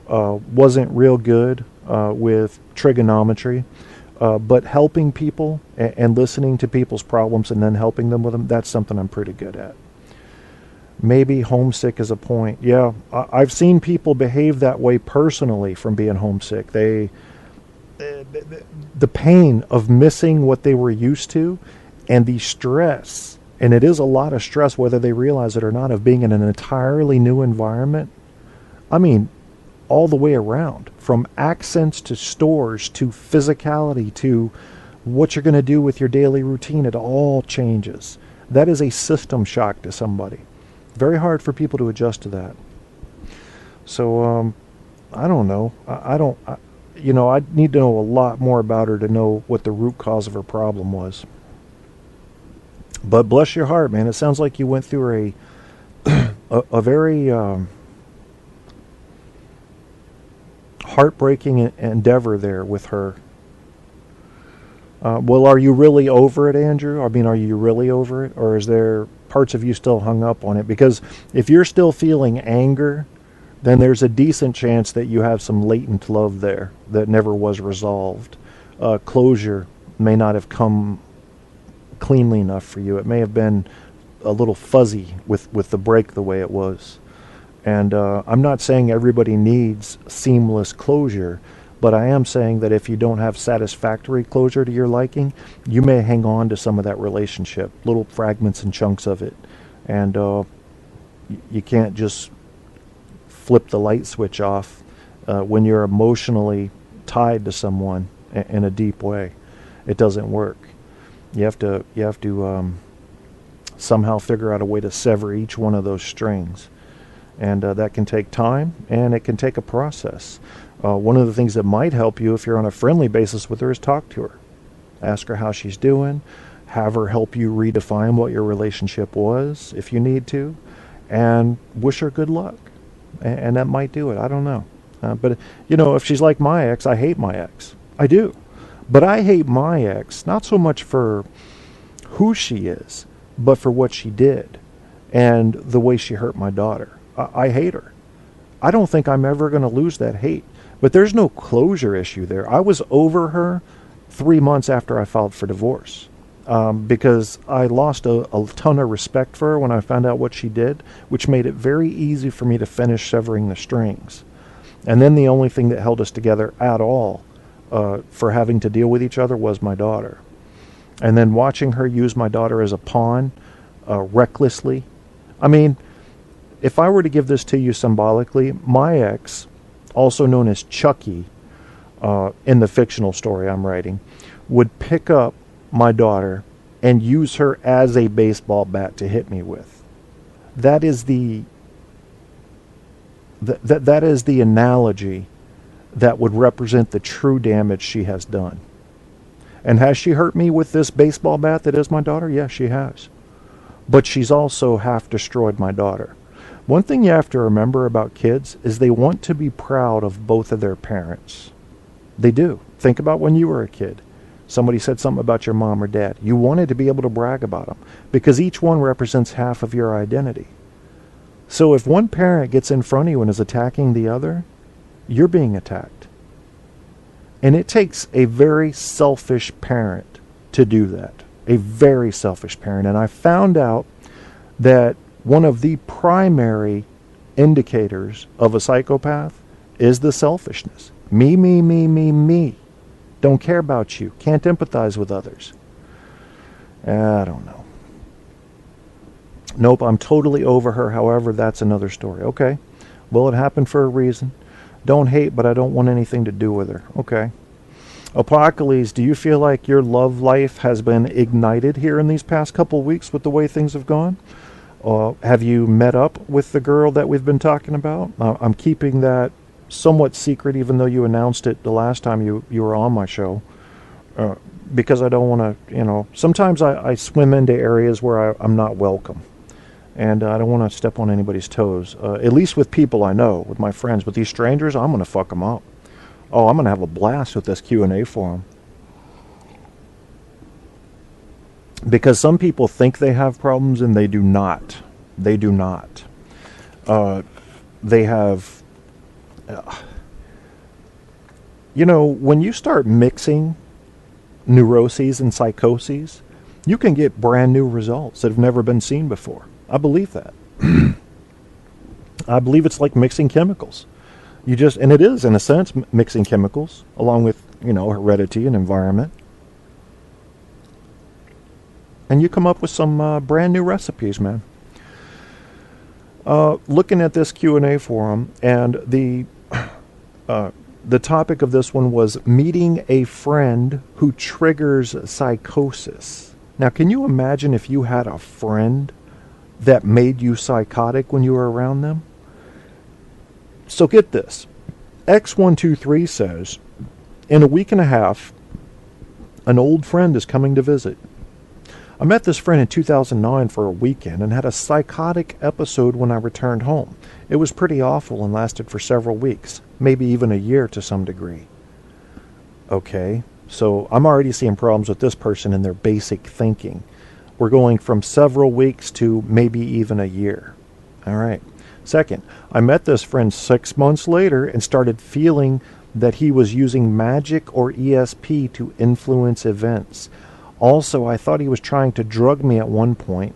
wasn't real good with trigonometry. But helping people and listening to people's problems and then helping them with them, that's something I'm pretty good at. Maybe homesick is a point. Yeah, I've seen people behave that way personally from being homesick. The pain of missing what they were used to and the stress, and it is a lot of stress whether they realize it or not, of being in an entirely new environment. I mean, all the way around, from accents to stores to physicality to what you're going to do with your daily routine. It all changes. That is a system shock to somebody. Very hard for people to adjust to that. So I don't know. I need to know a lot more about her to know what the root cause of her problem was. But bless your heart, man. It sounds like you went through a very heartbreaking endeavor there with her. Well, are you really over it, Andrew? I mean, are you really over it? Or is there parts of you still hung up on it? Because if you're still feeling anger, then there's a decent chance that you have some latent love there that never was resolved. Closure may not have come cleanly enough for you. It may have been a little fuzzy with the break the way it was. And I'm not saying everybody needs seamless closure, but I am saying that if you don't have satisfactory closure to your liking, you may hang on to some of that relationship, little fragments and chunks of it. And you can't just flip the light switch off when you're emotionally tied to someone in a deep way. It doesn't work. You have to somehow figure out a way to sever each one of those strings. And that can take time, and it can take a process. One of the things that might help you if you're on a friendly basis with her is talk to her. Ask her how she's doing. Have her help you redefine what your relationship was, if you need to. And wish her good luck. And that might do it. I don't know. But, if she's like my ex, I hate my ex. I do. But I hate my ex, not so much for who she is, but for what she did and the way she hurt my daughter. I hate her. I don't think I'm ever going to lose that hate. But there's no closure issue there. I was over her 3 months after I filed for divorce because I lost a ton of respect for her when I found out what she did, which made it very easy for me to finish severing the strings. And then the only thing that held us together at all for having to deal with each other was my daughter. And then watching her use my daughter as a pawn recklessly. I mean, if I were to give this to you symbolically, my ex, also known as Chucky, in the fictional story I'm writing, would pick up my daughter and use her as a baseball bat to hit me with. That is the analogy that would represent the true damage she has done. And has she hurt me with this baseball bat that is my daughter? Yes, she has. But she's also half destroyed my daughter. One thing you have to remember about kids is they want to be proud of both of their parents. They do. Think about when you were a kid. Somebody said something about your mom or dad. You wanted to be able to brag about them because each one represents half of your identity. So if one parent gets in front of you and is attacking the other, you're being attacked. And it takes a very selfish parent to do that. A very selfish parent. And I found out that one of the primary indicators of a psychopath is the selfishness. Me, me, me, me, me. Don't care about you. Can't empathize with others. I don't know. Nope, I'm totally over her. However, that's another story. Okay. Well, it happened for a reason. Don't hate, but I don't want anything to do with her. Okay. Apocalypse, do you feel like your love life has been ignited here in these past couple weeks with the way things have gone? Have you met up with the girl that we've been talking about? I'm keeping that somewhat secret, even though you announced it the last time you were on my show, because I don't want to, sometimes I swim into areas where I'm not welcome, and I don't want to step on anybody's toes, at least with people I know, with my friends. With these strangers, I'm going to fuck them up. Oh, I'm going to have a blast with this Q&A forum. Because some people think they have problems and they do not. They do not. They have... You know, when you start mixing neuroses and psychoses, you can get brand new results that have never been seen before. I believe that. I believe it's like mixing chemicals. You just, and it is in a sense mixing chemicals along with, you know, heredity and environment. And you come up with some brand new recipes, man. Looking at this Q&A forum, and the topic of this one was meeting a friend who triggers psychosis. Now, can you imagine if you had a friend that made you psychotic when you were around them? So get this. X123 says, in a week and a half, an old friend is coming to visit. I met this friend in 2009 for a weekend and had a psychotic episode when I returned home. It was pretty awful and lasted for several weeks, maybe even a year to some degree. Okay, so I'm already seeing problems with this person in their basic thinking. We're going from several weeks to maybe even a year. All right. Second, I met this friend 6 months later and started feeling that he was using magic or ESP to influence events. Also, I thought he was trying to drug me at one point.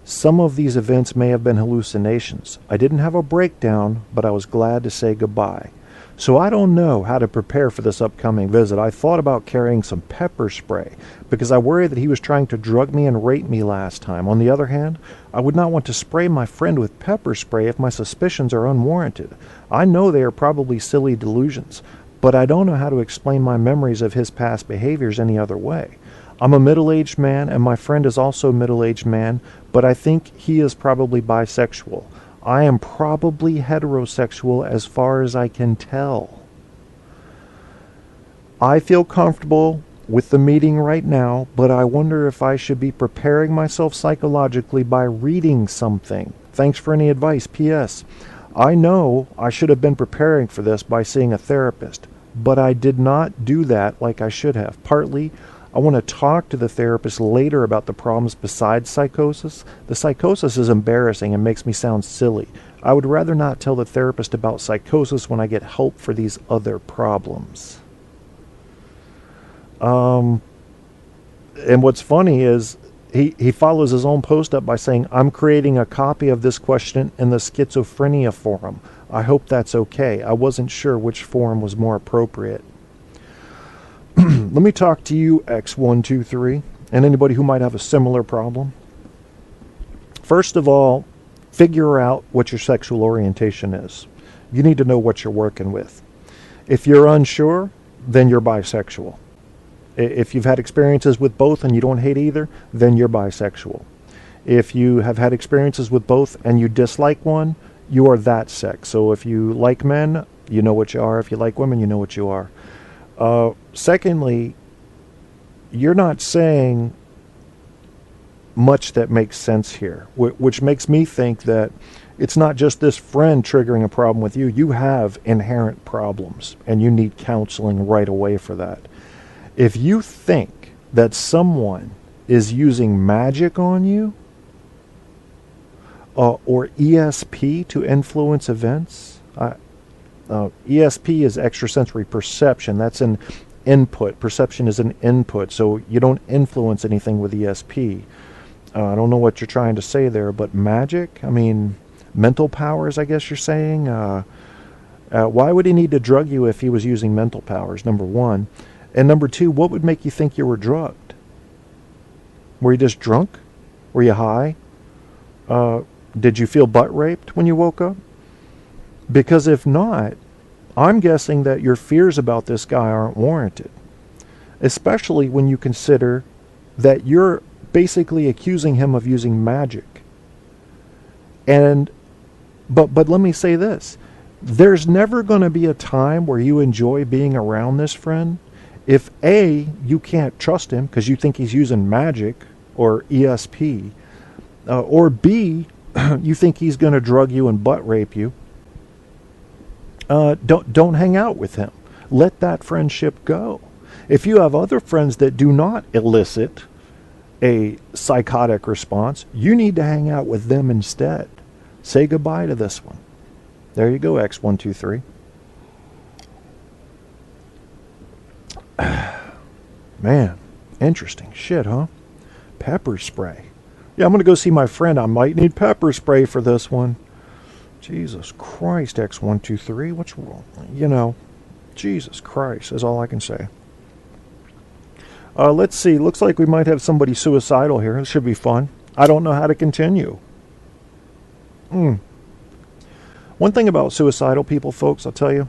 Some of these events may have been hallucinations. I didn't have a breakdown, but I was glad to say goodbye. So I don't know how to prepare for this upcoming visit. I thought about carrying some pepper spray because I worry that he was trying to drug me and rape me last time. On the other hand, I would not want to spray my friend with pepper spray if my suspicions are unwarranted. I know they are probably silly delusions, but I don't know how to explain my memories of his past behaviors any other way. I'm a middle-aged man, and my friend is also a middle-aged man, but I think he is probably bisexual. I am probably heterosexual as far as I can tell. I feel comfortable with the meeting right now, but I wonder if I should be preparing myself psychologically by reading something. Thanks for any advice. P.S. I know I should have been preparing for this by seeing a therapist, but I did not do that like I should have. Partly, I want to talk to the therapist later about the problems besides psychosis. The psychosis is embarrassing and makes me sound silly. I would rather not tell the therapist about psychosis when I get help for these other problems. And what's funny is he follows his own post up by saying, I'm creating a copy of this question in the schizophrenia forum. I hope that's okay. I wasn't sure which forum was more appropriate. Let me talk to you, X123, and anybody who might have a similar problem. First of all, figure out what your sexual orientation is. You need to know what you're working with. If you're unsure, then you're bisexual. If you've had experiences with both and you don't hate either, then you're bisexual. If you have had experiences with both and you dislike one, you are that sex. So if you like men, you know what you are. If you like women, you know what you are. Secondly, you're not saying much that makes sense here, which makes me think that it's not just this friend triggering a problem with you. You have inherent problems, and you need counseling right away for that. If you think that someone is using magic on you, or ESP to influence events, ESP is extrasensory perception. That's an input. Perception is an input, so you don't influence anything with ESP. I don't know what you're trying to say there, but magic? I mean, mental powers, I guess you're saying? Why would he need to drug you if he was using mental powers, number one? And number two, what would make you think you were drugged? Were you just drunk? Were you high? Did you feel butt raped when you woke up? Because if not, I'm guessing that your fears about this guy aren't warranted. Especially when you consider that you're basically accusing him of using magic. But let me say this. There's never going to be a time where you enjoy being around this friend if A, you can't trust him because you think he's using magic or ESP, or B, you think he's going to drug you and butt rape you. Don't hang out with him. Let that friendship go. If you have other friends that do not elicit a psychotic response, you need to hang out with them instead. Say goodbye to this one. There you go, X123. Man, interesting shit, huh? Pepper spray. Yeah, I'm going to go see my friend. I might need pepper spray for this one. Jesus Christ, X123. What's wrong? Jesus Christ is all I can say. Let's see. Looks like we might have somebody suicidal here. This should be fun. I don't know how to continue. One thing about suicidal people, folks, I'll tell you.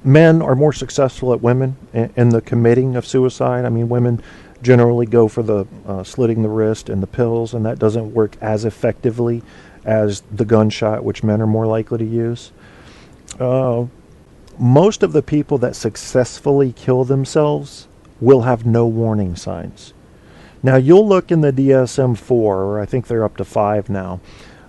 Men are more successful at women in the committing of suicide. I mean, women generally go for the slitting the wrist and the pills, and that doesn't work as effectively as the gunshot, which men are more likely to use. Most of the people that successfully kill themselves will have no warning signs. Now, you'll look in the DSM-4, or I think they're up to 5 now,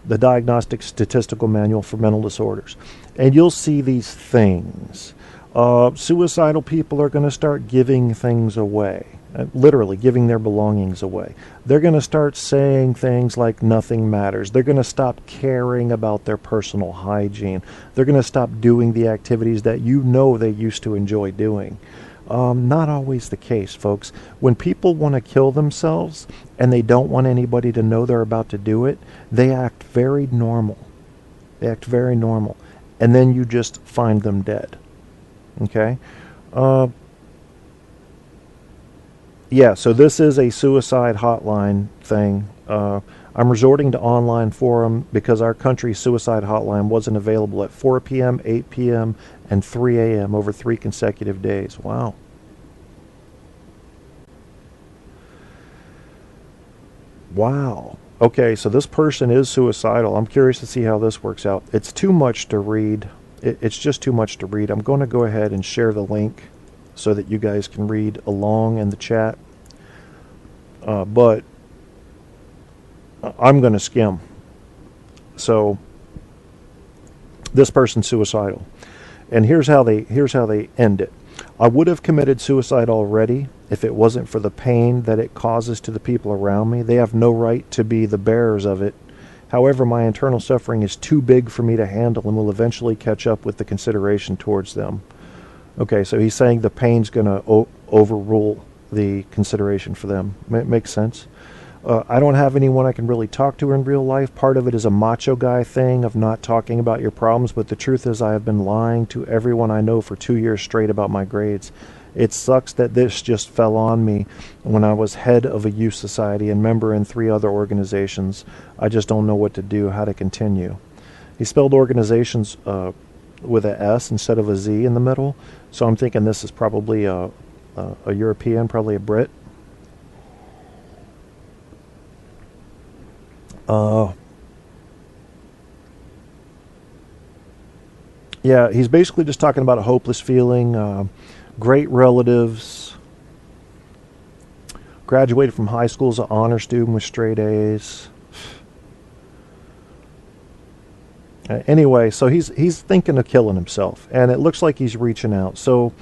the Diagnostic Statistical Manual for Mental Disorders, and you'll see these things. Suicidal people are going to start giving things away, literally giving their belongings away. They're going to start saying things like nothing matters. They're going to stop caring about their personal hygiene. They're going to stop doing the activities that they used to enjoy doing. Not always the case, folks. When people want to kill themselves and they don't want anybody to know they're about to do it, they act very normal. And then you just find them dead. Okay? Yeah, so this is a suicide hotline thing. I'm resorting to online forum because our country's suicide hotline wasn't available at 4 p.m., 8 p.m., and 3 a.m. over 3 consecutive days. Wow. Wow. Okay, so this person is suicidal. I'm curious to see how this works out. It's too much to read. It's just too much to read. I'm going to go ahead and share the link so that you guys can read along in the chat. But I'm going to skim. So this person's suicidal. And here's how they end it. I would have committed suicide already if it wasn't for the pain that it causes to the people around me. They have no right to be the bearers of it. However, my internal suffering is too big for me to handle and will eventually catch up with the consideration towards them. Okay, so he's saying the pain's going to overrule the consideration for them. Makes sense. I don't have anyone I can really talk to in real life. Part of it is a macho guy thing of not talking about your problems, but the truth is I have been lying to everyone I know for 2 years straight about my grades. It sucks that this just fell on me when I was head of a youth society and member in 3 other organizations. I just don't know what to do, how to continue. He spelled organizations with a S instead of a Z in the middle, so I'm thinking this is probably a European, probably a Brit. Yeah, he's basically just talking about a hopeless feeling, great relatives, graduated from high school as an honor student with straight A's. Anyway, so he's thinking of killing himself, and it looks like he's reaching out. So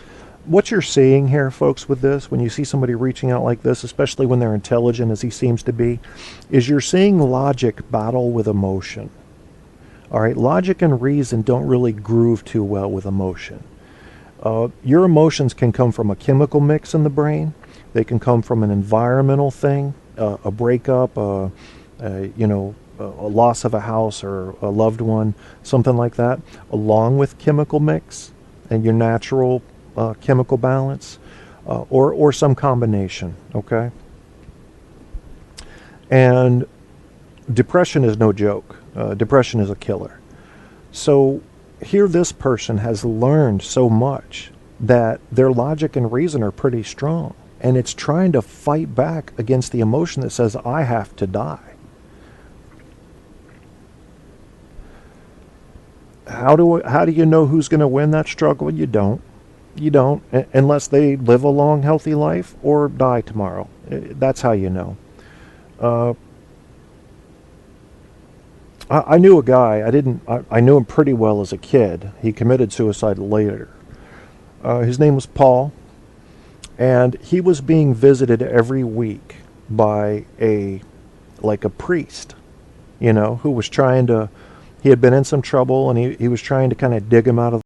what you're seeing here, folks, with this, when you see somebody reaching out like this, especially when they're intelligent, as he seems to be, is you're seeing logic battle with emotion. All right, logic and reason don't really groove too well with emotion. Your emotions can come from a chemical mix in the brain. They can come from an environmental thing, a breakup, a loss of a house or a loved one, something like that, along with chemical mix and your natural chemical balance, or some combination, okay? And depression is no joke. Depression is a killer. So here this person has learned so much that their logic and reason are pretty strong, and it's trying to fight back against the emotion that says, I have to die. How do you know who's going to win that struggle? You don't. You don't, unless they live a long, healthy life or die tomorrow. That's how you know. I knew a guy. I knew him pretty well as a kid. He committed suicide later. His name was Paul, and he was being visited every week by a priest, who was trying to. He had been in some trouble, and he was trying to kind of dig him out of